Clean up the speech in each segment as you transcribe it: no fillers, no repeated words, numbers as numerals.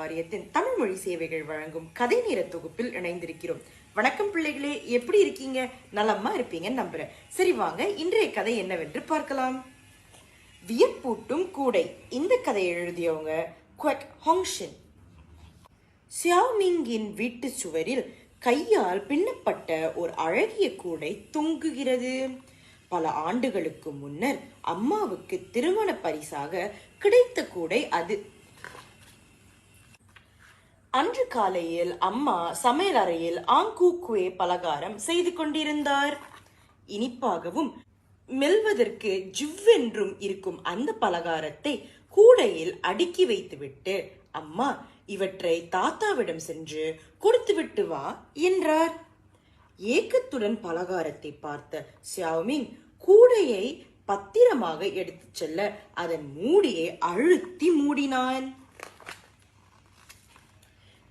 வாரியத்தின் தமிழ் மொழி சேவைகள் வழங்கும் கதை நேர தொகுப்பில் இணைந்திருக்கிறோம். வணக்கம் பிள்ளைகளே, எப்படி இருக்கீங்க? நலமா இருப்பீங்கன்னு நம்புறேன். சரி வாங்க, இன்றைய கதை என்னவென்று பார்க்கலாம். வியப்பூட்டும் கூடை. இந்த கதையை எழுதியவங்க குவெக் ஹாங்ஷின். சியாமிங்கின் வீட்டு சுவரில் கையால் பின்னப்பட்ட ஒரு அழகிய கூடை தொங்குகிறது. பல ஆண்டுகளுக்கு முன்னர் அம்மாவுக்கு திருமண பரிசாக கிடைத்த கூடை அது. அன்று காலையில் அம்மா சமையல் அறையில் ஆங்கூக்குவே பலகாரம் செய்து கொண்டிருந்தார். இனிப்பாகவும் மெல்வதற்கு ஜிவ்வென்றும் இருக்கும் அந்த பலகாரத்தை கூடையில் அடுக்கி வைத்துவிட்டு, அம்மா, இவற்றை தாத்தாவிடம் சென்று கொடுத்துவிட்டு வா என்றார். ஏக்கத்துடன் பலகாரத்தை பார்த்த சியாமிங் கூடையை பத்திரமாக எடுத்துச் செல்ல அதன் மூடியை அழுத்தி மூடினான்.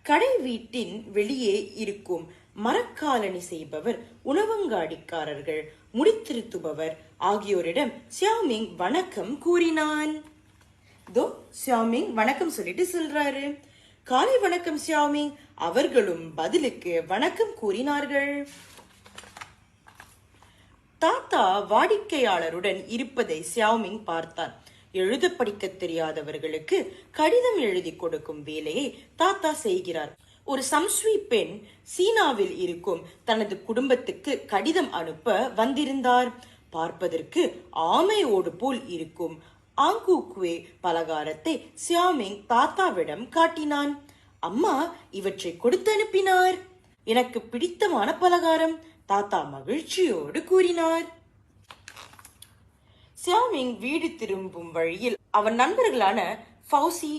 கடை வீட்டின் வெளியே இருக்கும் மரக்காலணி செய்பவர், உணவங்காடிக்காரர்கள், முடித்திருத்துபவர் ஆகியோரிடம் சியாமிங் வணக்கம் கூறினான். இதோ சியாமிங் வணக்கம் சொல்லிட்டு சொல்றாரு. காலை வணக்கம் சியாமிங். அவர்களும் பதிலுக்கு வணக்கம் கூறினார்கள். தாத்தா வாடிக்கையாளருடன் இருப்பதை சியாமிங் பார்த்தான். எழுத படிக்க தெரியாதவர்களுக்கு கடிதம் எழுதி கொடுக்கும் வேலையை தாத்தா செய்கிறார். ஒரு சம்ஸ்வி பெண் சீனாவில் இருக்கும் தனது குடும்பத்துக்கு கடிதம் அனுப்ப வந்திருந்தார். பார்ப்பதற்கு ஆமையோடு போல் இருக்கும் ஆங்கூக்குவே பலகாரத்தை சியாமிங் தாத்தாவிடம் காட்டினான். அம்மா இவற்றை கொடுத்து அனுப்பினார். எனக்கு பிடித்தமான பலகாரம், தாத்தா மகிழ்ச்சியோடு கூறினார். சியாமிங் வீடு திரும்பும் வழியில் அவன் நண்பர்களான ஃபவுசி,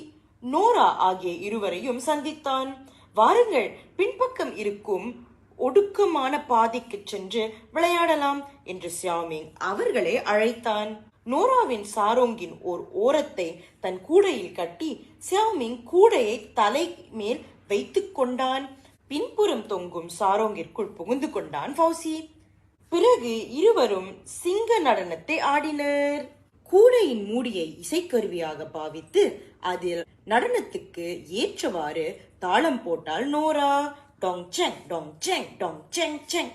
நோரா ஆகிய இருவரையும் சந்தித்தான். வாருங்கள், பின்பக்கம் இருக்கும் ஒடுக்கமான பாதைக்கு சென்று விளையாடலாம் என்று சியாமிங் அவர்களை அழைத்தான். நோராவின் சாரோங்கின் ஓர் ஓரத்தை தன் கூடையில் கட்டி சியாமிங் கூடையை தலை மேல் வைத்துக் கொண்டான். பின்புறம் தொங்கும் சாரோங்கிற்குள் புகுந்து கொண்டான் ஃபவுசி. பிறகு இருவரும் சிங்க நடனத்தை ஆடினர். கூடையின் மூடியை இசைக்கருவியாக பாவித்து அதில் நடனத்துக்கு ஏற்றவாறு தாளம் போட்டாள் நோரா. டொங் செங் டொங் செங் டொங் செங் செங்.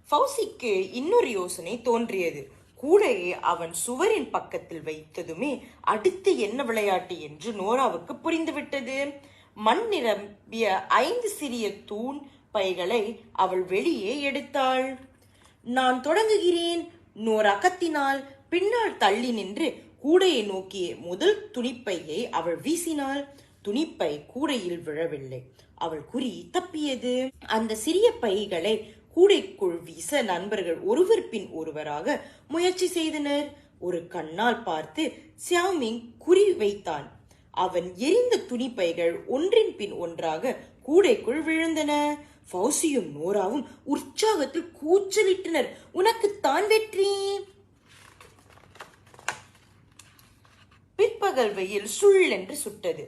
ஃபவுசிக்கு இன்னொரு யோசனை தோன்றியது. கூடையை அவன் சுவரின் பக்கத்தில் வைத்ததுமே அடுத்து என்ன விளையாட்டு என்று நோராவுக்கு புரிந்துவிட்டது. மண் நிரம்பிய 5 சிறிய தூண் பைகளை அவள் வெளியே எடுத்தாள். நான் தொடங்குகிறேன், நோரா கத்தினாள். பின்னால் தள்ளி நின்று கூடையை நோக்கிய முதல் துணிப்பையை அவள் வீசினாள். துணிப்பை கூடையில் விழவில்லை. அவள் குறி தப்பியது. அந்த சிறிய பைகளை கூடைக்குள் வீச நண்பர்கள் ஒருவர் பின் ஒருவராக முயற்சி செய்தனர். ஒரு கண்ணால் பார்த்து சியாமிங் குறி வைத்தான். அவன் எரிந்த துணிப்பைகள் ஒன்றின் பின் ஒன்றாக கூடைக்குள் விழுந்தன. ஃபவுசியும் நோராவும் உற்சாகத்தில் கூச்சலிட்டனர். உனக்குத்தான் வெற்றி. பிற்பகல் வெயில் சுள் என்று சுட்டது.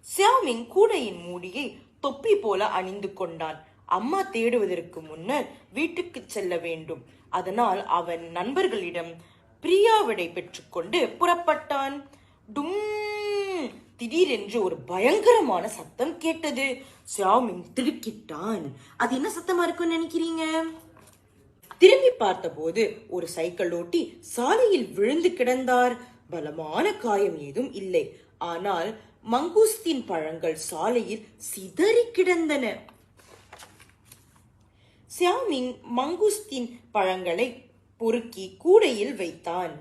சியாமிங் கூடையின் மூடியை தொப்பி போல அணிந்து கொண்டான். அம்மா தேடுவதற்கு முன்னர் வீட்டுக்கு செல்ல வேண்டும். அதனால் அவன் நண்பர்களிடம் பிரியாவிடை பெற்றுக்கொண்டு புறப்பட்டான். டும்! திடீரென்று ஒரு பயங்கரமான சத்தம் கேட்டது. சியாமிங் திடுக்கிட்டான். அது என்ன சத்தமா இருக்குன்னு நினைக்கிறீங்க? திரும்பி பார்த்தபோது ஒரு சைக்கிள் ஓட்டி சாலையில் விழுந்து கிடந்தார். பலமான காயம் ஏதும் இல்லை. ஆனால் மங்கூஸ்தீன் பழங்கள் சாலையில் சிதறி கிடந்தன. சியாமிங் மங்கூஸ்தீன் பழங்களை பொறுக்கி கூடையில் வைத்தான்.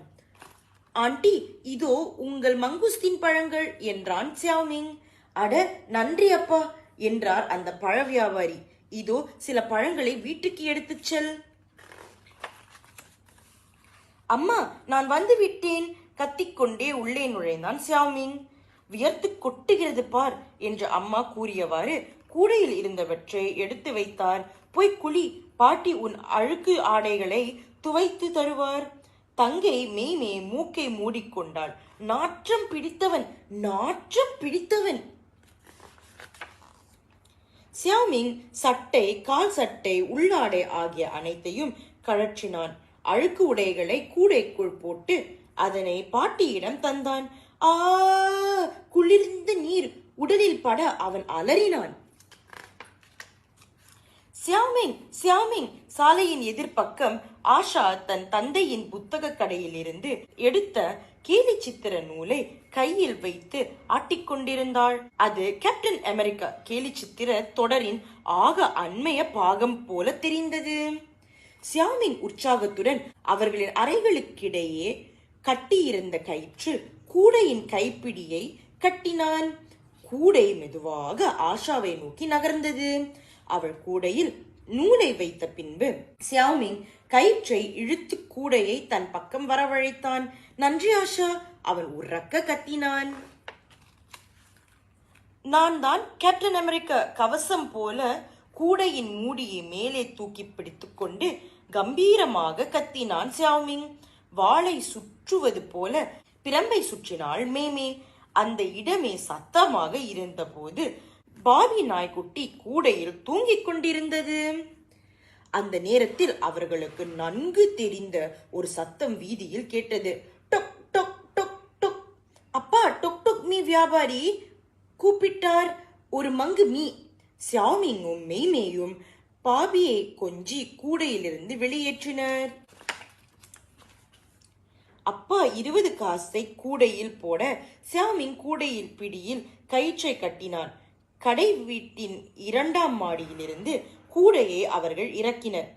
ஆண்டி, இதோ உங்கள் மங்கூஸ்தீன் பழங்கள் என்றான் சியாமிங். அட, நன்றி அப்பா என்றார் அந்த பழ வியாபாரி. இதோ சில பழங்களை வீட்டுக்கு எடுத்துச் செல். அம்மா, நான் வந்து விட்டேன், கத்திக்கொண்டே உள்ளே நுழைந்தான் சியாமிங். வியர்த்து கொட்டுகிறது பார் என்று அம்மா கூறியவாறு கூடையில் இருந்தவற்றை எடுத்து வைத்தார். போய் குளி, பாட்டி உன் அழுக்கு ஆடைகளை துவைத்து தருவார். தங்கை மேமே மூக்கை மூடிக்கொண்டாள். நாற்றம் பிடித்தவன், நாற்றம் பிடித்தவன். சியாமிங் சட்டை, கால் சட்டை, உள்ளாடை ஆகிய அனைத்தையும் கழற்றினான். அழுக்கு உடைகளை கூடைக்குள் போட்டு அதனை பாட்டியிடம் தந்தான். ஆ! குளிர்ந்த நீர் உடலில் பட அவன் அலறினான். சியாமிங், சியாமிங்! சாலையின் எதிர்ப்பக்கம் ஆஷா தன் தந்தையின் புத்தக கடையில் இருந்து எடுத்த கேலி சித்திர நூலை கையில் வைத்து ஆட்டிக்கொண்டிருந்தாள். அது கேப்டன் அமெரிக்கா கேலி சித்திர தொடரின் ஆக அண்மைய பாகம் போல தெரிந்தது. சியாமிங் உற்சாகத்துடன் அவர்களின் அறைகளுக்கிடையே கட்டியிருந்த கயிற்றில் கூடையின் கைப்பிடியை கட்டினான். கூடை மெதுவாக ஆஷாவை நோக்கி நகர்ந்தது. அவள் கூடையில் நூலை வைத்த பின்பு சியாமிங் கயிற்றை இழுத்து கூடையை தன் பக்கம் வரவழைத்தான். நன்றி ஆஷா! அவன் உறக்க கத்தினான். நான் தான் கேப்டன் அமெரிக்கா கவசம் போல கூடையின் மூடியை மேலே தூக்கி பிடித்துக் கொண்டு கம்பீரமாக கத்தினான் சியாமிங். வாளை சுற்றுவது போல பிரம்பை சுற்றினாள் மேமே. அந்த இடமே சத்தமாக இருந்தபோது பாபி நாய்க்குட்டி கூடையில் தூங்கிக் கொண்டிருந்தது. அந்த நேரத்தில் அவர்களுக்கு நன்கு தெரிந்த ஒரு சத்தம் வீதியில் கேட்டது. டொக் டொக் டொக் டொக். அப்பா, டொக் டொக் மீ வியாபாரி கூப்பிட்டார் ஒரு மங்கு மீ. சியாமிங்கும் மெய்மேயும் பாபியை கொஞ்சி கூடையிலிருந்து வெளியேற்றினர். அப்பா 20 காசை கூடையில் போட சியாமிங் கூடையில் பிடியில் கயிற்றை கட்டினான். கடை வீட்டின் 2ஆம் மாடியிலிருந்து கூடையை அவர்கள் இறக்கினர்.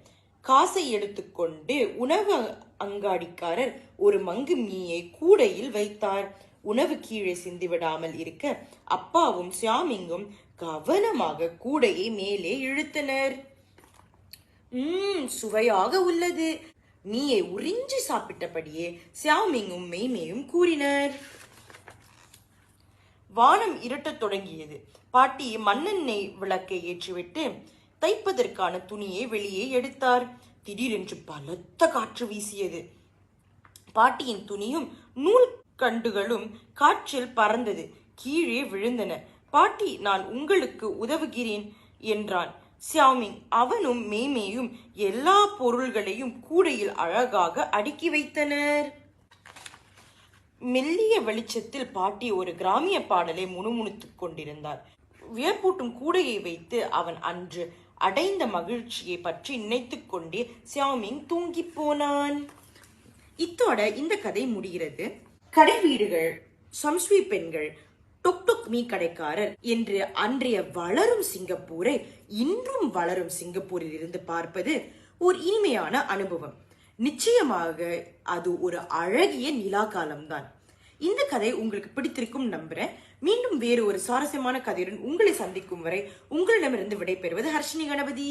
காசை எடுத்துக்கொண்டு உணவு அங்காடிக்காரர் ஒரு மங்கு மீயை கூடையில் வைத்தார். உணவு கீழே சிந்திவிடாமல் இருக்க அப்பாவும் சியாமிங்கும் கவனமாக கூடையை மேலே இழுத்தனர். சுவையாக உள்ளது, மீயை உறிஞ்சி சாப்பிட்டபடியே சியாமிங்கும் மெய்மேயும் கூறினர். வானம் இருட்டத் தொடங்கியது. பாட்டி மண்ணெண்ணெய் விளக்கை ஏற்றிவிட்டு தைப்பதற்கான துணியை வெளியே எடுத்தார். திடீரென்று பலத்த காற்று வீசியது. பாட்டியின் துணியும் நூல் கண்டுகளும் காற்றில் பறந்தது, கீழே விழுந்தன. பாட்டி, நான் உங்களுக்கு உதவுகிறேன் என்றான் சியாமிங். அவனும் மெய்மேயும் எல்லா பொருள்களையும் கூடையில் அழகாக அடுக்கி வைத்தனர். மெல்லிய வெளிச்சத்தில் பாட்டி ஒரு கிராமிய பாடலை முணுமுணுத்துக் கொண்டிருந்தார். வியப்பூட்டும் கூடையை வைத்து அவன் அன்று அடைந்த மகிழ்ச்சியை பற்றி நினைத்துக் கொண்டே சியாமிங் தூங்கி போனான். இத்தோட இந்த கதை முடிகிறது. கடை வீடுகள், சம்ஸ்வி பெண்கள், டொக் டொக் மீ கடைக்காரர் என்று அன்றைய வளரும் சிங்கப்பூரை இன்றும் வளரும் சிங்கப்பூரில் இருந்து பார்ப்பது ஒரு இனிமையான அனுபவம். நிச்சயமாக அது ஒரு அழகிய நிலா காலம்தான். இந்த கதை உங்களுக்கு பிடித்திருக்கும் நம்புறேன். மீண்டும் வேறு ஒரு சுவாரஸ்யமான கதையுடன் உங்களை சந்திக்கும் வரை உங்களிடமிருந்து விடைபெறுவது ஹர்ஷினி கணபதி.